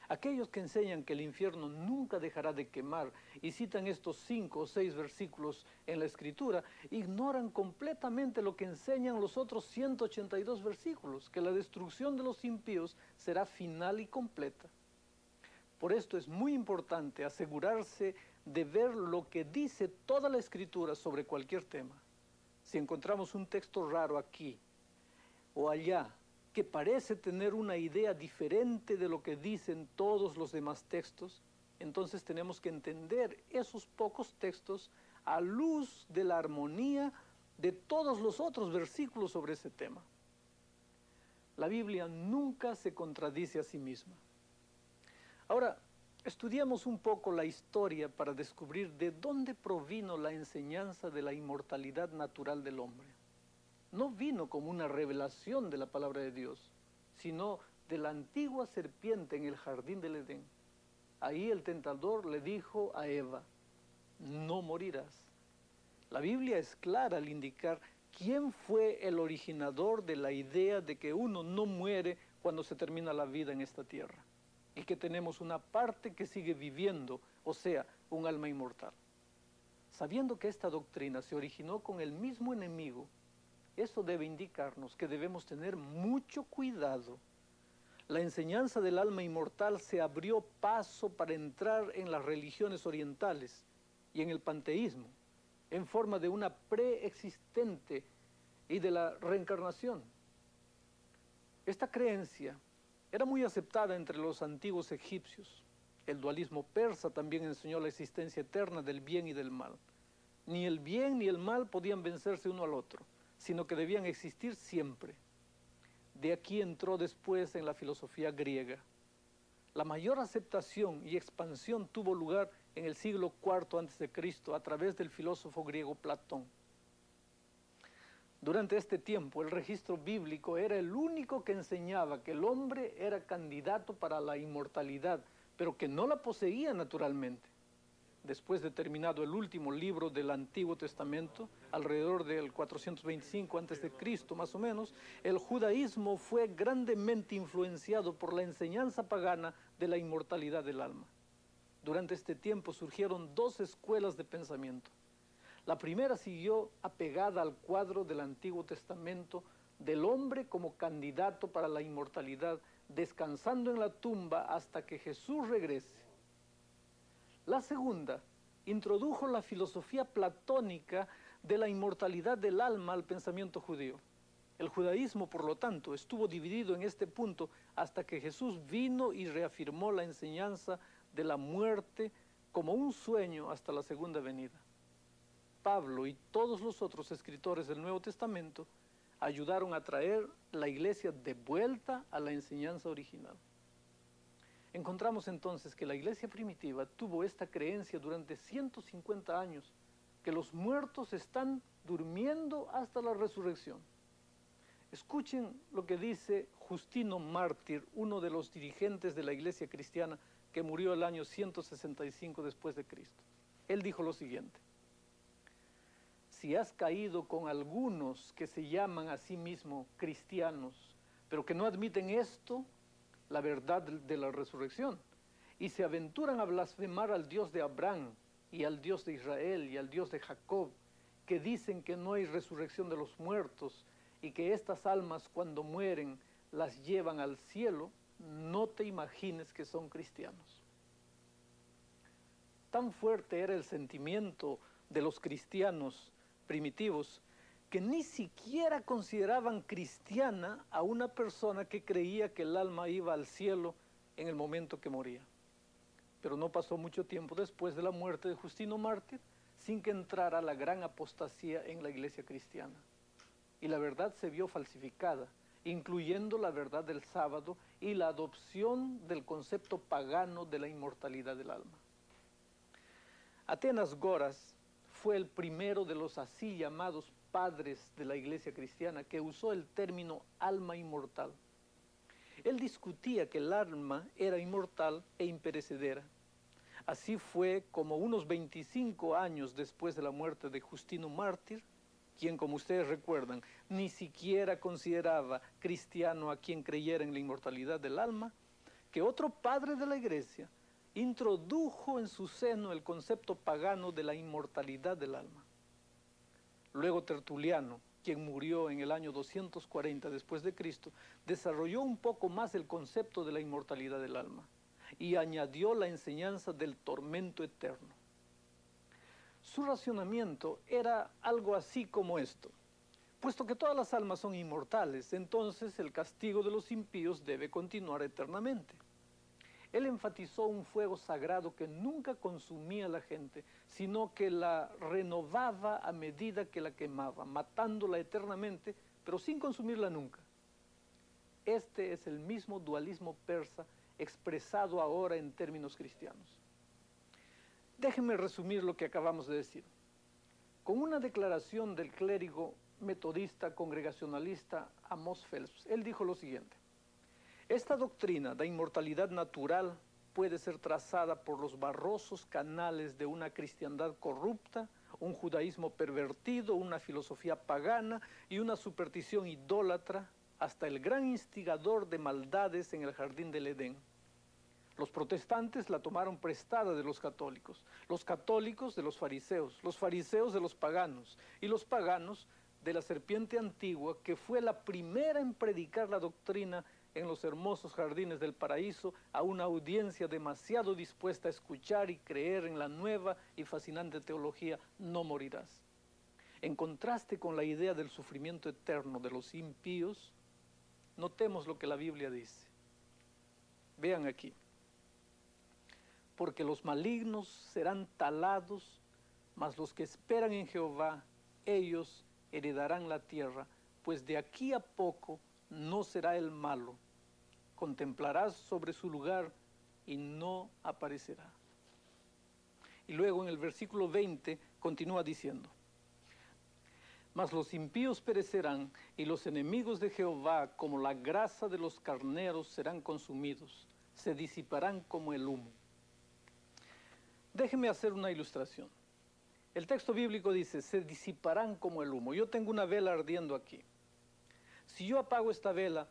Aquellos que enseñan que el infierno nunca dejará de quemar y citan estos 5 o 6 versículos en la Escritura, ignoran completamente lo que enseñan los otros 182 versículos, que la destrucción de los impíos será final y completa. Por esto es muy importante asegurarse de ver lo que dice toda la Escritura sobre cualquier tema. Si encontramos un texto raro aquí o allá, que parece tener una idea diferente de lo que dicen todos los demás textos, entonces tenemos que entender esos pocos textos a luz de la armonía de todos los otros versículos sobre ese tema. La Biblia nunca se contradice a sí misma. Ahora, estudiamos un poco la historia para descubrir de dónde provino la enseñanza de la inmortalidad natural del hombre. No vino como una revelación de la palabra de Dios, sino de la antigua serpiente en el jardín del Edén. Ahí el tentador le dijo a Eva, no morirás. La Biblia es clara al indicar quién fue el originador de la idea de que uno no muere cuando se termina la vida en esta tierra, y que tenemos una parte que sigue viviendo, o sea, un alma inmortal. Sabiendo que esta doctrina se originó con el mismo enemigo, Eso debe indicarnos que debemos tener mucho cuidado. La enseñanza del alma inmortal se abrió paso para entrar en las religiones orientales y en el panteísmo, en forma de una preexistente y de la reencarnación. Esta creencia era muy aceptada entre los antiguos egipcios. El dualismo persa también enseñó la existencia eterna del bien y del mal. Ni el bien ni el mal podían vencerse uno al otro, sino que debían existir siempre. De aquí entró después en la filosofía griega. La mayor aceptación y expansión tuvo lugar en el siglo IV a.C. a través del filósofo griego Platón. Durante este tiempo, el registro bíblico era el único que enseñaba que el hombre era candidato para la inmortalidad, pero que no la poseía naturalmente. Después de terminado el último libro del Antiguo Testamento, alrededor del 425 a.C., más o menos, el judaísmo fue grandemente influenciado por la enseñanza pagana de la inmortalidad del alma. Durante este tiempo surgieron dos escuelas de pensamiento. La primera siguió apegada al cuadro del Antiguo Testamento del hombre como candidato para la inmortalidad, descansando en la tumba hasta que Jesús regrese. La segunda introdujo la filosofía platónica de la inmortalidad del alma al pensamiento judío. El judaísmo, por lo tanto, estuvo dividido en este punto hasta que Jesús vino y reafirmó la enseñanza de la muerte como un sueño hasta la segunda venida. Pablo y todos los otros escritores del Nuevo Testamento ayudaron a traer la iglesia de vuelta a la enseñanza original. Encontramos entonces que la iglesia primitiva tuvo esta creencia durante 150 años, que los muertos están durmiendo hasta la resurrección. Escuchen lo que dice Justino Mártir, uno de los dirigentes de la iglesia cristiana que murió el año 165 después de Cristo. Él dijo lo siguiente: si has caído con algunos que se llaman a sí mismos cristianos, pero que no admiten esto, la verdad de la resurrección, y se aventuran a blasfemar al Dios de Abraham y al Dios de Israel y al Dios de Jacob, que dicen que no hay resurrección de los muertos y que estas almas cuando mueren las llevan al cielo, no te imagines que son cristianos. Tan fuerte era el sentimiento de los cristianos primitivos que ni siquiera consideraban cristiana a una persona que creía que el alma iba al cielo en el momento que moría. Pero no pasó mucho tiempo después de la muerte de Justino Mártir sin que entrara la gran apostasía en la iglesia cristiana. Y la verdad se vio falsificada, incluyendo la verdad del sábado y la adopción del concepto pagano de la inmortalidad del alma. Atenas Goras fue el primero de los así llamados padres de la iglesia cristiana que usó el término alma inmortal. Él discutía que el alma era inmortal e imperecedera. Así fue como unos 25 años después de la muerte de Justino Mártir, quien, como ustedes recuerdan, ni siquiera consideraba cristiano a quien creyera en la inmortalidad del alma, que otro padre de la iglesia introdujo en su seno el concepto pagano de la inmortalidad del alma. Luego Tertuliano, quien murió en el año 240 después de Cristo, desarrolló un poco más el concepto de la inmortalidad del alma y añadió la enseñanza del tormento eterno. Su racionamiento era algo así como esto: puesto que todas las almas son inmortales, entonces el castigo de los impíos debe continuar eternamente. Él enfatizó un fuego sagrado que nunca consumía a la gente, sino que la renovaba a medida que la quemaba, matándola eternamente, pero sin consumirla nunca. Este es el mismo dualismo persa expresado ahora en términos cristianos. Déjenme resumir lo que acabamos de decir. Con una declaración del clérigo metodista congregacionalista Amos Phelps, él dijo lo siguiente: esta doctrina de inmortalidad natural puede ser trazada por los barrosos canales de una cristiandad corrupta, un judaísmo pervertido, una filosofía pagana y una superstición idólatra, hasta el gran instigador de maldades en el jardín del Edén. Los protestantes la tomaron prestada de los católicos de los fariseos de los paganos y los paganos de la serpiente antigua, que fue la primera en predicar la doctrina en los hermosos jardines del paraíso a una audiencia demasiado dispuesta a escuchar y creer en la nueva y fascinante teología, no morirás. En contraste con la idea del sufrimiento eterno de los impíos, notemos lo que la Biblia dice. Vean aquí. Porque los malignos serán talados, mas los que esperan en Jehová, ellos heredarán la tierra, pues de aquí a poco no será el malo. Contemplarás sobre su lugar y no aparecerá. Y luego en el versículo 20 continúa diciendo: mas los impíos perecerán, y los enemigos de Jehová, como la grasa de los carneros, serán consumidos, se disiparán como el humo. Déjeme hacer una ilustración. El texto bíblico dice, se disiparán como el humo. Yo tengo una vela ardiendo aquí. Si yo apago esta vela,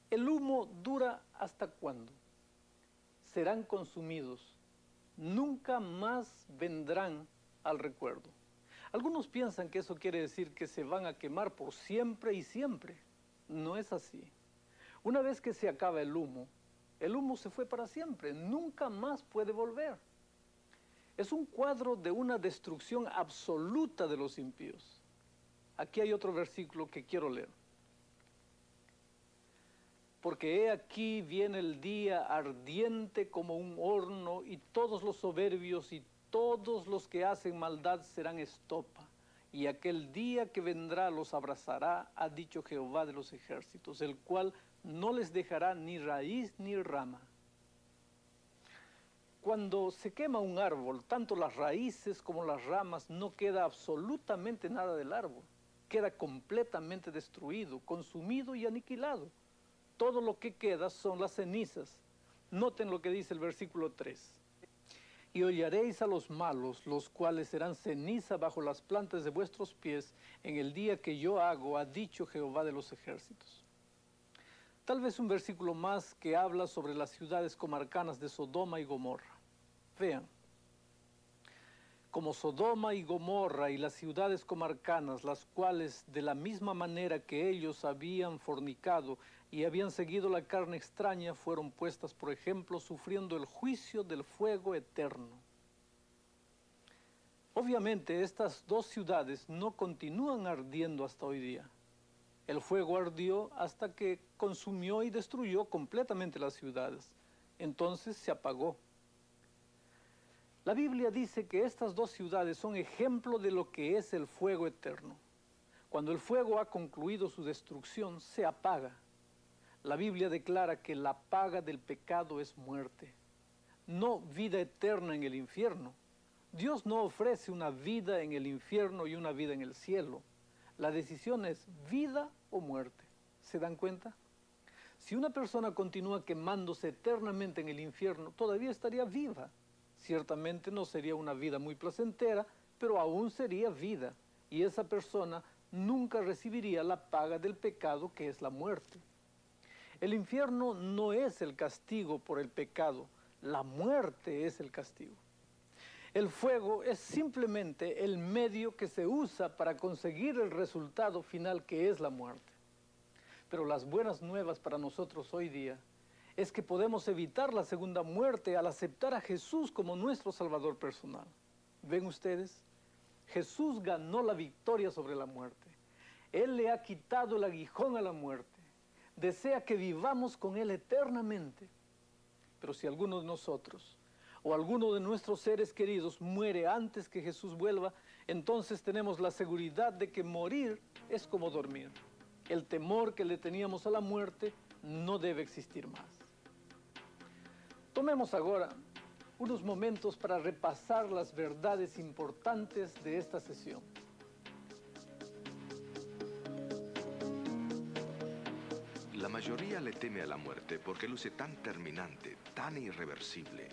¿el humo dura hasta cuándo? Serán consumidos. Nunca más vendrán al recuerdo. Algunos piensan que eso quiere decir que se van a quemar por siempre y siempre. No es así. Una vez que se acaba el humo se fue para siempre. Nunca más puede volver. Es un cuadro de una destrucción absoluta de los impíos. Aquí hay otro versículo que quiero leer. Porque he aquí viene el día ardiente como un horno, y todos los soberbios y todos los que hacen maldad serán estopa, y aquel día que vendrá los abrazará, ha dicho Jehová de los ejércitos, el cual no les dejará ni raíz ni rama. Cuando se quema un árbol, tanto las raíces como las ramas, no queda absolutamente nada del árbol. Queda completamente destruido, consumido y aniquilado. Todo lo que queda son las cenizas. Noten lo que dice el versículo 3. Y hollaréis a los malos, los cuales serán ceniza bajo las plantas de vuestros pies, en el día que yo hago, ha dicho Jehová de los ejércitos. Tal vez un versículo más que habla sobre las ciudades comarcanas de Sodoma y Gomorra. Vean, como Sodoma y Gomorra y las ciudades comarcanas, las cuales de la misma manera que ellos habían fornicado y habían seguido la carne extraña, fueron puestas por ejemplo, sufriendo el juicio del fuego eterno. Obviamente estas dos ciudades no continúan ardiendo hasta hoy día. El fuego ardió hasta que consumió y destruyó completamente las ciudades. Entonces se apagó. La Biblia dice que estas dos ciudades son ejemplo de lo que es el fuego eterno. Cuando el fuego ha concluido su destrucción, se apaga. La Biblia declara que la paga del pecado es muerte, no vida eterna en el infierno. Dios no ofrece una vida en el infierno y una vida en el cielo. La decisión es vida o muerte. ¿Se dan cuenta? Si una persona continúa quemándose eternamente en el infierno, todavía estaría viva. Ciertamente no sería una vida muy placentera, pero aún sería vida. Y esa persona nunca recibiría la paga del pecado, que es la muerte. El infierno no es el castigo por el pecado, la muerte es el castigo. El fuego es simplemente el medio que se usa para conseguir el resultado final, que es la muerte. Pero las buenas nuevas para nosotros hoy día es que podemos evitar la segunda muerte al aceptar a Jesús como nuestro Salvador personal. ¿Ven ustedes? Jesús ganó la victoria sobre la muerte. Él le ha quitado el aguijón a la muerte. Desea que vivamos con Él eternamente. Pero si alguno de nosotros o alguno de nuestros seres queridos muere antes que Jesús vuelva, entonces tenemos la seguridad de que morir es como dormir. El temor que le teníamos a la muerte no debe existir más. Tomemos ahora unos momentos para repasar las verdades importantes de esta sesión. La mayoría le teme a la muerte porque luce tan terminante, tan irreversible.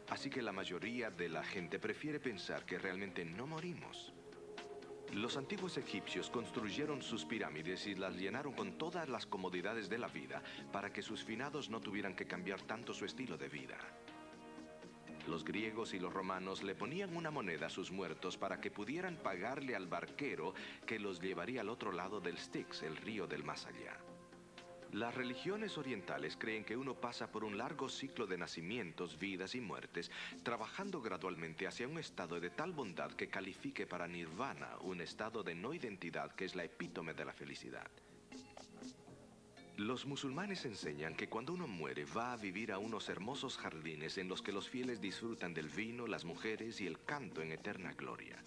Así que la mayoría de la gente prefiere pensar que realmente no morimos. Los antiguos egipcios construyeron sus pirámides y las llenaron con todas las comodidades de la vida para que sus finados no tuvieran que cambiar tanto su estilo de vida. Los griegos y los romanos le ponían una moneda a sus muertos para que pudieran pagarle al barquero que los llevaría al otro lado del Styx, el río del más allá. Las religiones orientales creen que uno pasa por un largo ciclo de nacimientos, vidas y muertes, trabajando gradualmente hacia un estado de tal bondad que califique para nirvana, un estado de no identidad que es la epítome de la felicidad. Los musulmanes enseñan que cuando uno muere va a vivir a unos hermosos jardines en los que los fieles disfrutan del vino, las mujeres y el canto en eterna gloria.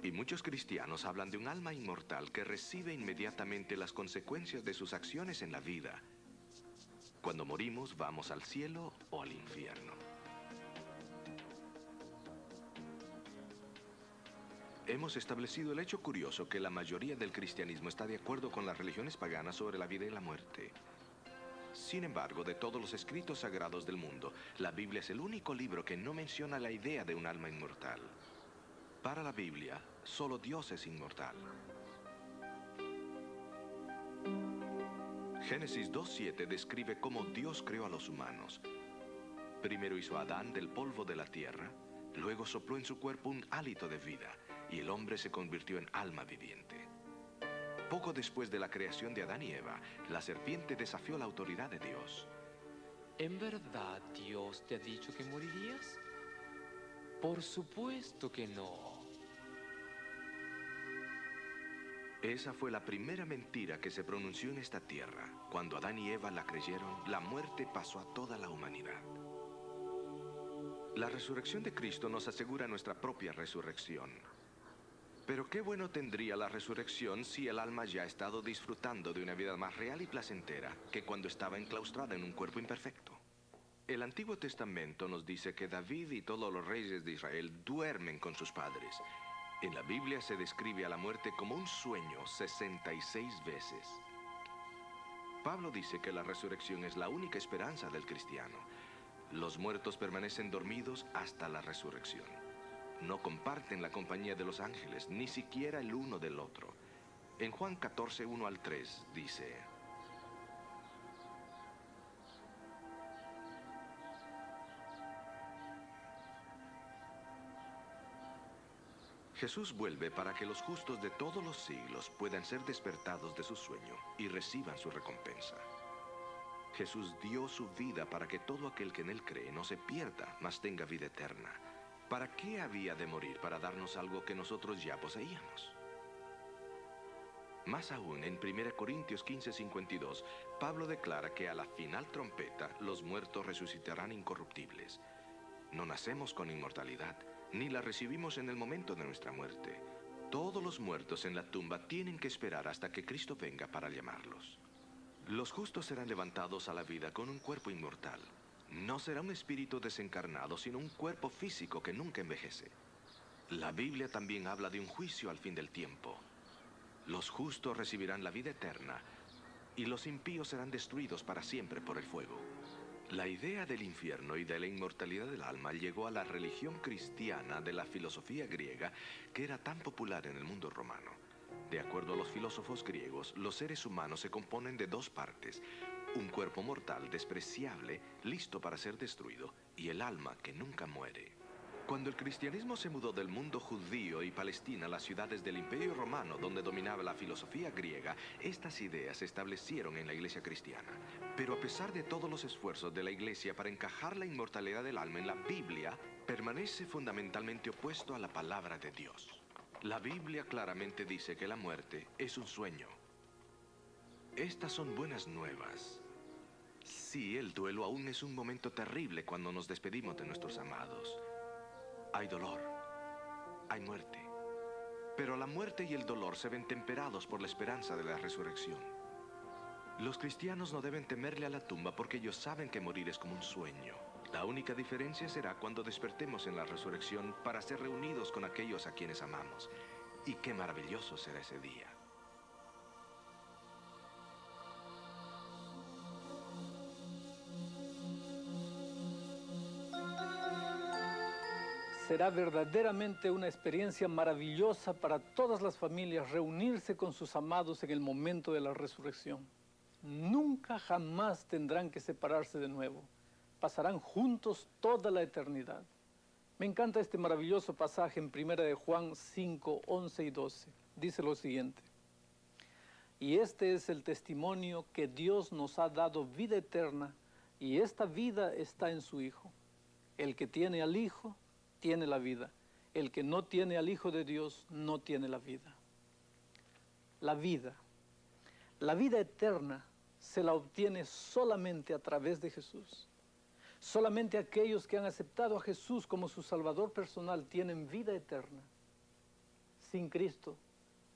Y muchos cristianos hablan de un alma inmortal que recibe inmediatamente las consecuencias de sus acciones en la vida. Cuando morimos, vamos al cielo o al infierno. Hemos establecido el hecho curioso que la mayoría del cristianismo está de acuerdo con las religiones paganas sobre la vida y la muerte. Sin embargo, de todos los escritos sagrados del mundo, la Biblia es el único libro que no menciona la idea de un alma inmortal. Para la Biblia, solo Dios es inmortal. Génesis 2:7 describe cómo Dios creó a los humanos. Primero hizo a Adán del polvo de la tierra, luego sopló en su cuerpo un hálito de vida, y el hombre se convirtió en alma viviente. Poco después de la creación de Adán y Eva, la serpiente desafió la autoridad de Dios. ¿En verdad Dios te ha dicho que morirías? Por supuesto que no. Esa fue la primera mentira que se pronunció en esta tierra. Cuando Adán y Eva la creyeron, la muerte pasó a toda la humanidad. La resurrección de Cristo nos asegura nuestra propia resurrección. Pero qué bueno tendría la resurrección si el alma ya ha estado disfrutando de una vida más real y placentera que cuando estaba enclaustrada en un cuerpo imperfecto. El Antiguo Testamento nos dice que David y todos los reyes de Israel duermen con sus padres. En la Biblia se describe a la muerte como un sueño 66 veces. Pablo dice que la resurrección es la única esperanza del cristiano. Los muertos permanecen dormidos hasta la resurrección. No comparten la compañía de los ángeles, ni siquiera el uno del otro. En Juan 14, 1 al 3, dice: Jesús vuelve para que los justos de todos los siglos puedan ser despertados de su sueño y reciban su recompensa. Jesús dio su vida para que todo aquel que en él cree no se pierda, mas tenga vida eterna. ¿Para qué había de morir? Para darnos algo que nosotros ya poseíamos. Más aún, en 1 Corintios 15:52, Pablo declara que a la final trompeta los muertos resucitarán incorruptibles. No nacemos con inmortalidad, ni la recibimos en el momento de nuestra muerte. Todos los muertos en la tumba tienen que esperar hasta que Cristo venga para llamarlos. Los justos serán levantados a la vida con un cuerpo inmortal. No será un espíritu desencarnado, sino un cuerpo físico que nunca envejece. La Biblia también habla de un juicio al fin del tiempo. Los justos recibirán la vida eterna y los impíos serán destruidos para siempre por el fuego. La idea del infierno y de la inmortalidad del alma llegó a la religión cristiana de la filosofía griega, que era tan popular en el mundo romano. De acuerdo a los filósofos griegos, los seres humanos se componen de dos partes: un cuerpo mortal despreciable, listo para ser destruido, y el alma que nunca muere. Cuando el cristianismo se mudó del mundo judío y Palestina a las ciudades del Imperio Romano, donde dominaba la filosofía griega, estas ideas se establecieron en la iglesia cristiana. Pero a pesar de todos los esfuerzos de la iglesia para encajar la inmortalidad del alma en la Biblia, permanece fundamentalmente opuesto a la palabra de Dios. La Biblia claramente dice que la muerte es un sueño. Estas son buenas nuevas. Sí, el duelo aún es un momento terrible cuando nos despedimos de nuestros amados. Hay dolor, hay muerte, pero la muerte y el dolor se ven temperados por la esperanza de la resurrección. Los cristianos no deben temerle a la tumba porque ellos saben que morir es como un sueño. La única diferencia será cuando despertemos en la resurrección para ser reunidos con aquellos a quienes amamos. Y qué maravilloso será ese día. Será verdaderamente una experiencia maravillosa para todas las familias reunirse con sus amados en el momento de la resurrección. Nunca jamás tendrán que separarse de nuevo. pasarán juntos toda la eternidad. Me encanta este maravilloso pasaje en 1 de Juan 5, 11 y 12. Dice lo siguiente: y este es el testimonio que Dios nos ha dado vida eterna, y esta vida está en su Hijo. El que tiene al Hijo, tiene la vida. El que no tiene al Hijo de Dios, no tiene la vida. La vida eterna se la obtiene solamente a través de Jesús. Solamente aquellos que han aceptado a Jesús como su Salvador personal tienen vida eterna. Sin Cristo,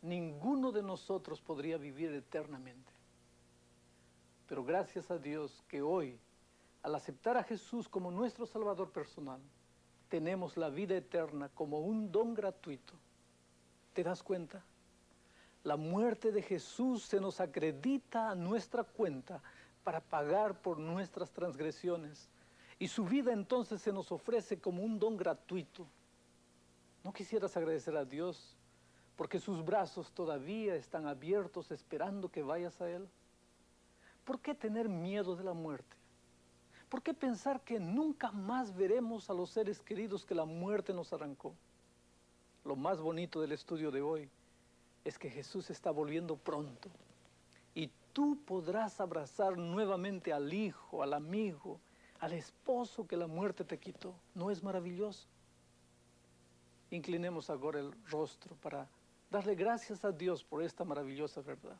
ninguno de nosotros podría vivir eternamente. Pero gracias a Dios que hoy, al aceptar a Jesús como nuestro Salvador personal, tenemos la vida eterna como un don gratuito. ¿Te das cuenta? La muerte de Jesús se nos acredita a nuestra cuenta para pagar por nuestras transgresiones. Y su vida entonces se nos ofrece como un don gratuito. ¿No quisieras agradecer a Dios porque sus brazos todavía están abiertos esperando que vayas a Él? ¿Por qué tener miedo de la muerte? ¿Por qué pensar que nunca más veremos a los seres queridos que la muerte nos arrancó? Lo más bonito del estudio de hoy es que Jesús está volviendo pronto y tú podrás abrazar nuevamente al hijo, al amigo, al esposo que la muerte te quitó. ¿No es maravilloso? Inclinemos ahora el rostro para darle gracias a Dios por esta maravillosa verdad.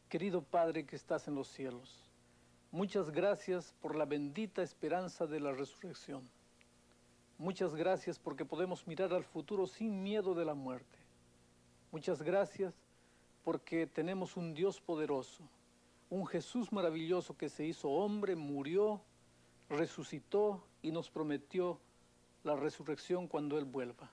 Querido Padre que estás en los cielos, muchas gracias por la bendita esperanza de la resurrección. Muchas gracias porque podemos mirar al futuro sin miedo de la muerte. Muchas gracias porque tenemos un Dios poderoso, un Jesús maravilloso que se hizo hombre, murió, resucitó y nos prometió la resurrección cuando Él vuelva.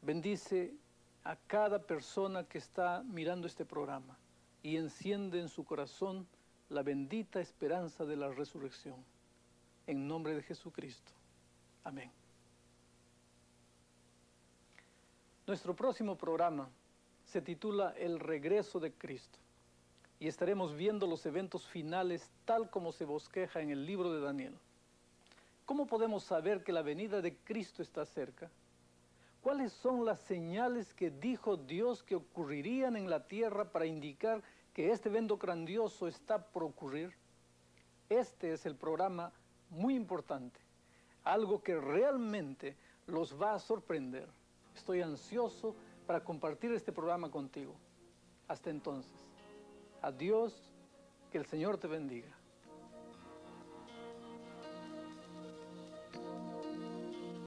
Bendice a cada persona que está mirando este programa y enciende en su corazón la bendita esperanza de la resurrección. En nombre de Jesucristo. Amén. Nuestro próximo programa se titula El regreso de Cristo y estaremos viendo los eventos finales tal como se bosqueja en el libro de Daniel. ¿Cómo podemos saber que la venida de Cristo está cerca? ¿Cuáles son las señales que dijo Dios que ocurrirían en la tierra para indicar que este evento grandioso está por ocurrir? Este es el programa muy importante, algo que realmente los va a sorprender. Estoy ansioso para compartir este programa contigo. Hasta entonces, adiós, que el Señor te bendiga.